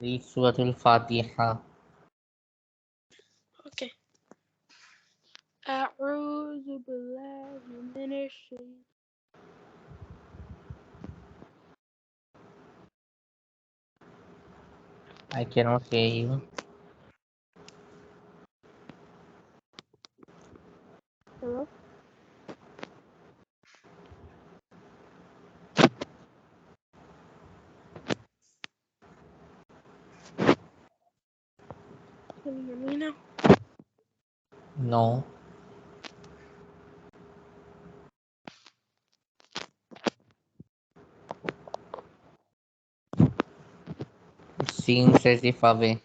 Read Surah Al-Fatiha. Okay. أعوذ بالله من الشيطان. I cannot hear you. Hello? Can you hear me now? No. It seems as if away.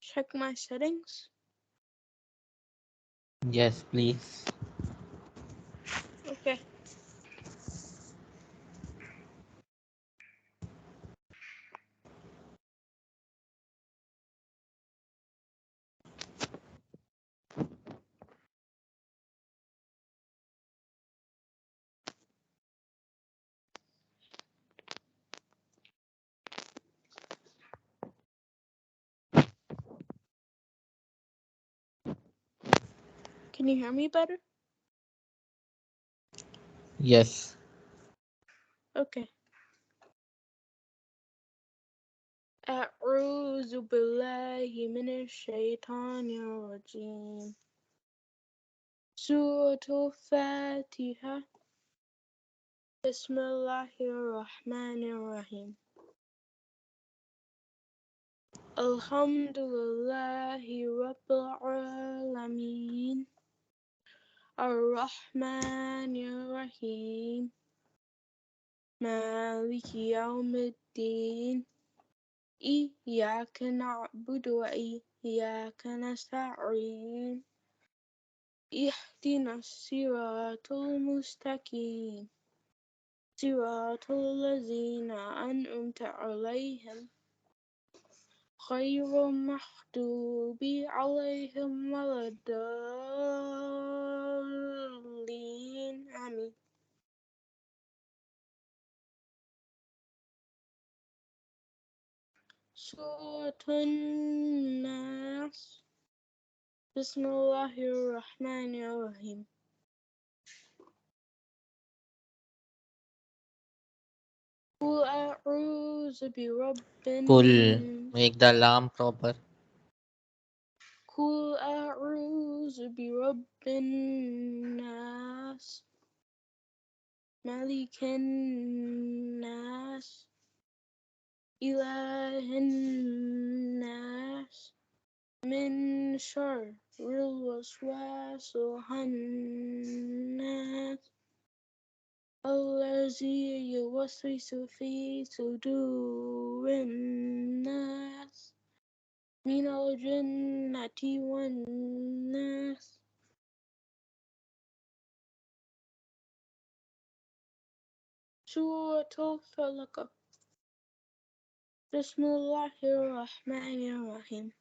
Check my settings. Yes, please. Okay. Can you hear me better? Yes. Okay. أعوذ بالله من الشيطان الرجيم. سورة الفاتحة. بسم الله الرحمن الرحيم. الحمد لله رب العالمين. الرحمن الرحيم. مالك يوم الدين. إياك نعبد وإياك نستعين. اهدنا الصراط المستقيم. صراط الذين أنعمت عليهم غير المغضوب عليهم ولا الضالين آمين. سورة الناس. بسم الله الرحمن الرحيم. قل أعوذ برب Pull. Make the alarm proper. قل أعوذ برب الناس. ملك الناس. إله الناس. من شر الوسواس الخناس الذي يوسوس في صدور الناس من الجنة والناس. سورة الفلق. بسم الله الرحمن الرحيم.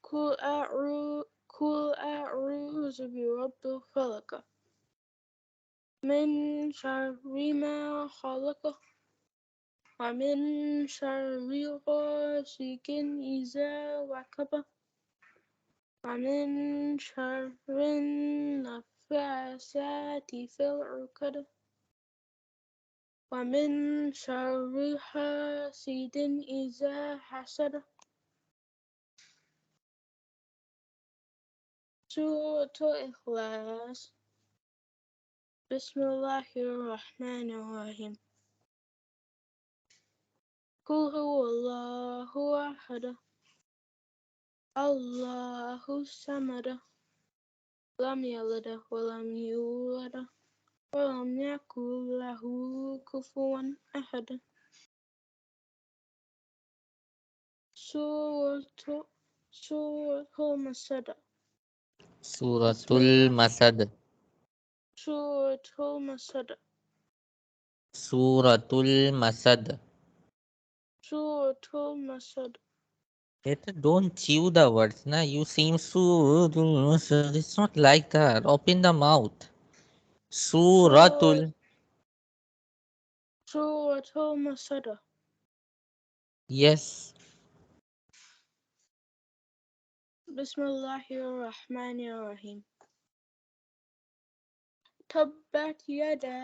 قل أعوذ برب الفلق. من شر ما خلق. ومن شر غاسق إذا وقب. ومن شر النفاثات في العقد. ومن شر حاسد إذا حسد. سورة الإخلاص. بسم الله الرحمن الرحيم. قل هو الله أحد. الله الصمد. لم يلد ولم يولد ولم يكن له كفوا أحد. سورة المسد. Suratul Masad. سورة المسد. Suratul Masad. سورة المسد. Don't chew the words, na. You seem Suratul Masad. It's not like that. Open the mouth. Suratul. Suratul Masada. Yes. Bismillahirrahmanirrahim. تبت يدا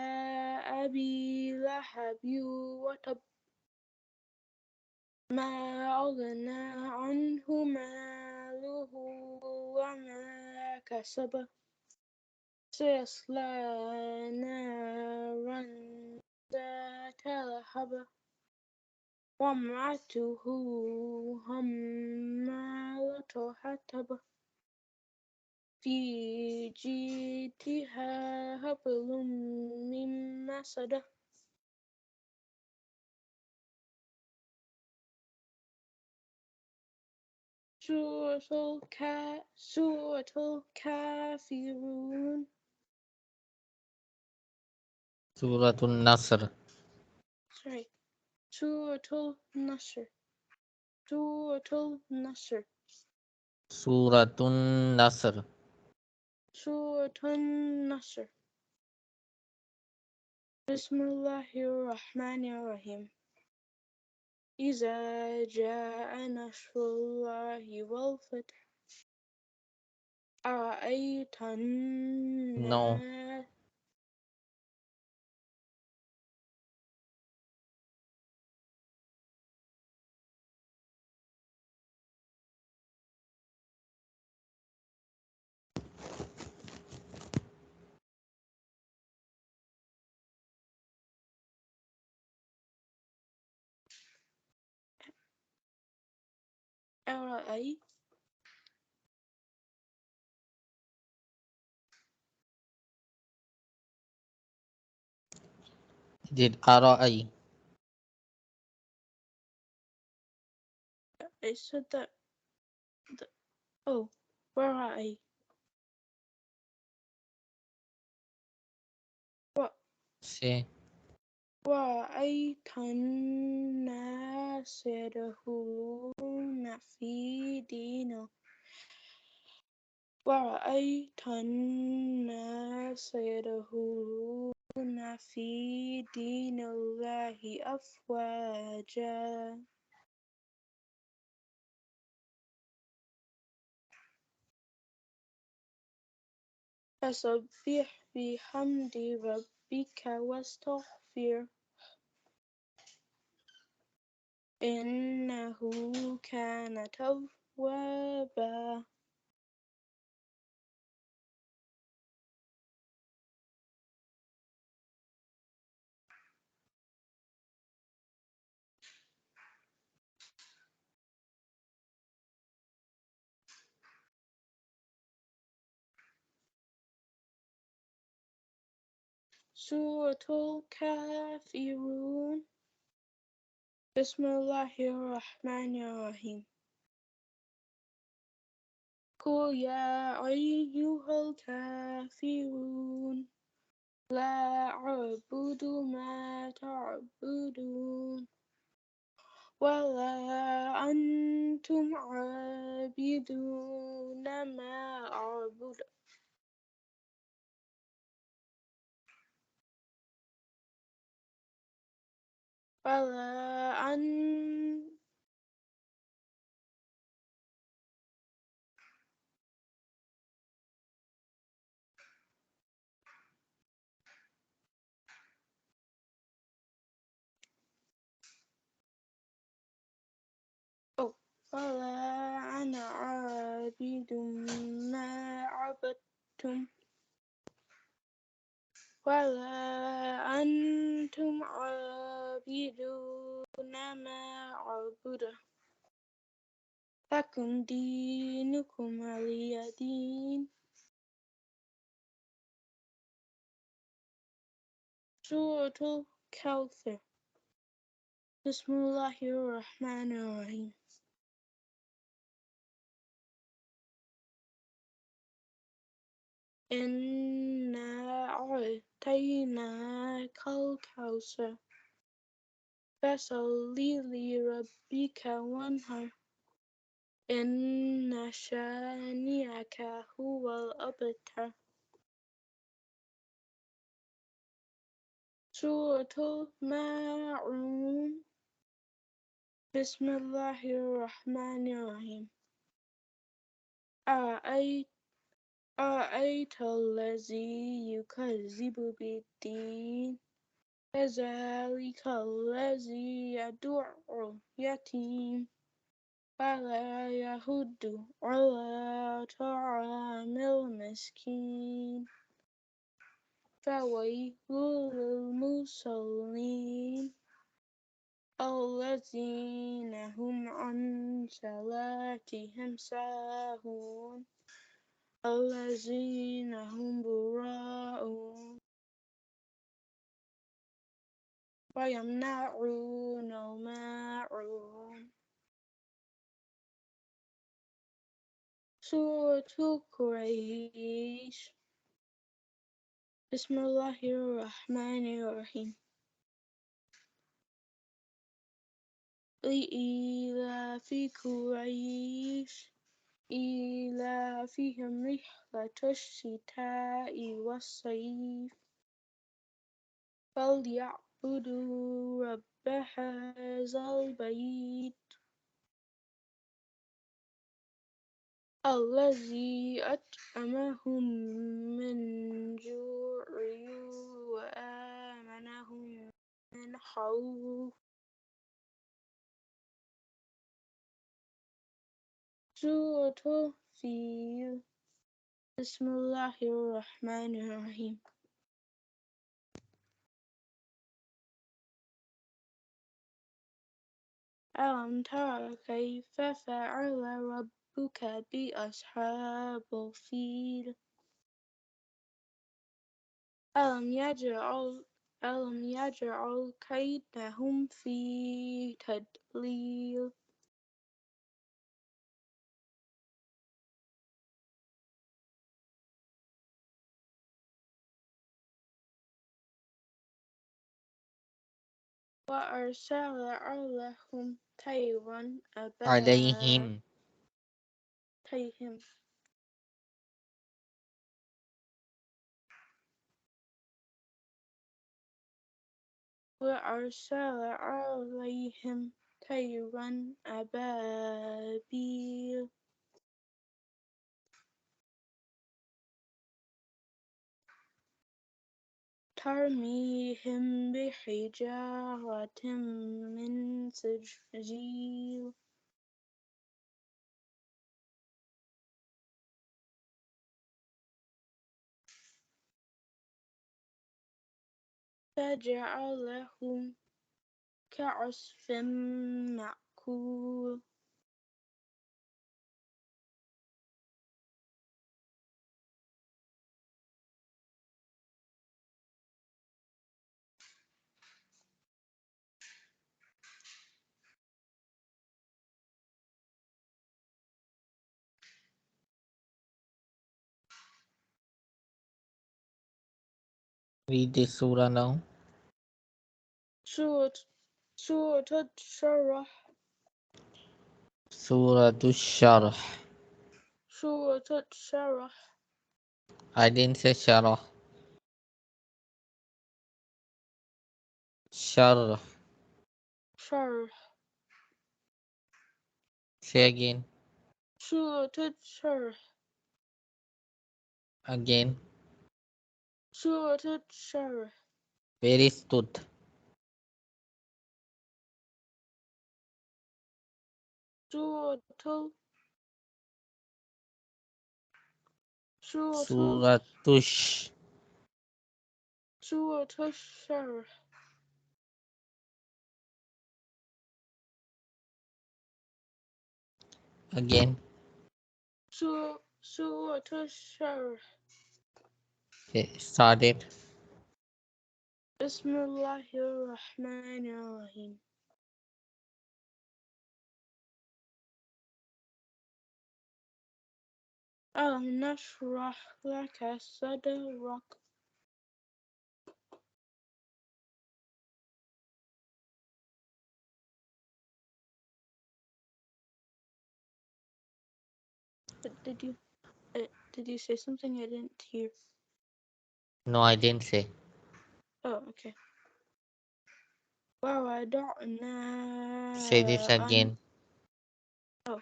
أبي لهب وتب ما أغنى عنه ماله وما كسب سيصلى نارا ذات لهب وامرأته حمالة الحطب في جيدها حبل من مسد سورة الكافرون. Suratul Nasr. Sorry. Suratul Nasr. Suratul Nasr. Suratun Nasr. Suratul Nasr. Bismillahirrahmanirrahim. إذا جاء نصر الله والفتح أرأيت No. الناس أرأيت Did Arai. I said that oh ورأي Say. ورأيت الناس يدخلون في دين ورأيت الناس يدخلون في دين الله أفواجا فسبح بحمد ربك واستغفر إنه كان توابا. سورة الكافرون. بسم الله الرحمن الرحيم. قل يا أيها الكافرون لا أعبد ما تعبدون ولا أنتم عابدون ما أعبد ولا أن أو ولا أنا عابد ما عبدتم ولا أنتم عابدون ما أعبد لكم دينكم ولي دين. سورة الكوثر. بسم الله الرحمن الرحيم. إنا أعطيناك الكوثر فصل لربك وانهر إن شانئك هو الأبتر. سورة الماعون. بسم الله الرحمن الرحيم. أرأيت أرأيت الذي يكذب بالدين فذلك الذي يدع اليتيم ولا يحض على طعام المسكين فويل للمصلين الذين هم عن صلاتهم ساهون الذين هم براءون ويمنعون الماعون. سورة قريش. بسم الله الرحمن الرحيم. لإيلاف قريش إيلافهم رحلة الشتاء والصيف فليعبدوا رب هذا البيت الذي أطعمهم من جوع وآمنهم من خوف. سورة الفيل. بسم الله الرحمن الرحيم. ألم تر كيف فعل ربك بأصحاب الفيل ألم يجعل كيدهم في تضليل وأرسل عليهم طيرا أبابيل عليهم وأرسل عليهم طيرا أبابيل ترميهم بحجارة من سجيل فجعلهم كعصف مأكول. read this surah now. سورة الشرح. Surah Sharh. سورة الشرح. I didn't say Sharah. Sharh. شرح. Say again. سورة الشرح. Again. سورة الشرح. Where is Tut? سورة سورة Surah Tush. سورة الشرح. Again. سورة الشرح. Okay, started. بسم الله الرحمن الرحيم. ألم نشرح لك صدرك. Did you did you say something I didn't hear? No, I didn't say. Oh, okay. ووضعنا Say this أن again. أو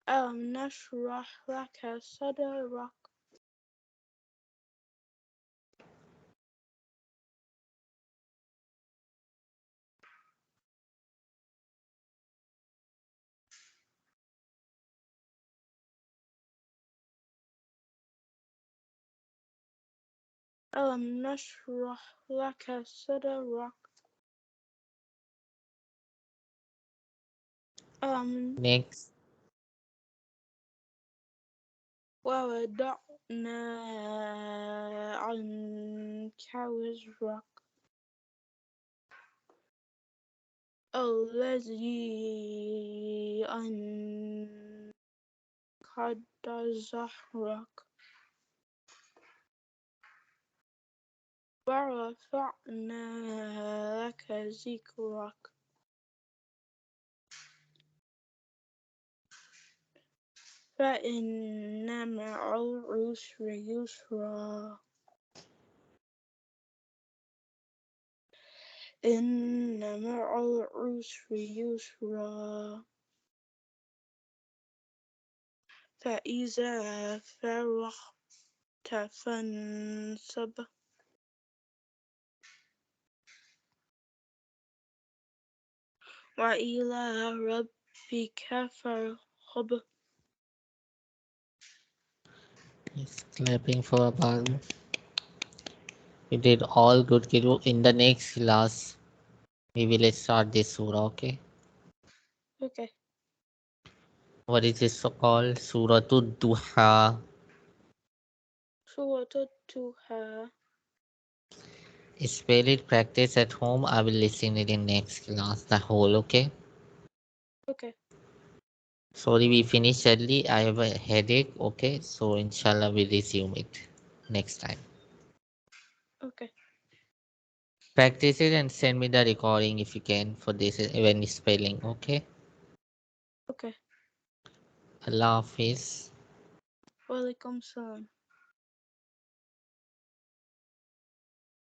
ألم نشرح لك صدرك ألم نشرح لك صدرك ألم Next. ووضعنا عنك وزرك الذي أنقض ظهرك ورفعنا لك ذكرك فإن مع العسر يسرا إن مع العسر يسرا فإذا فرغت فانصب وإلى ربك فارغب. It's clapping for Abaaro. You did all good, Kiru. In the next class, we will start this surah, okay? Okay. What is this called? Suratul Duha. Surah Tuha. Spell it, practice at home. I will listen it in next class, the whole, okay? Okay. Sorry, we finished early. I have a headache, okay? So, inshallah, we resume it next time. Okay. Practice it and send me the recording if you can for this when spelling, okay? Okay. Allah Hafiz. Walaikum salam.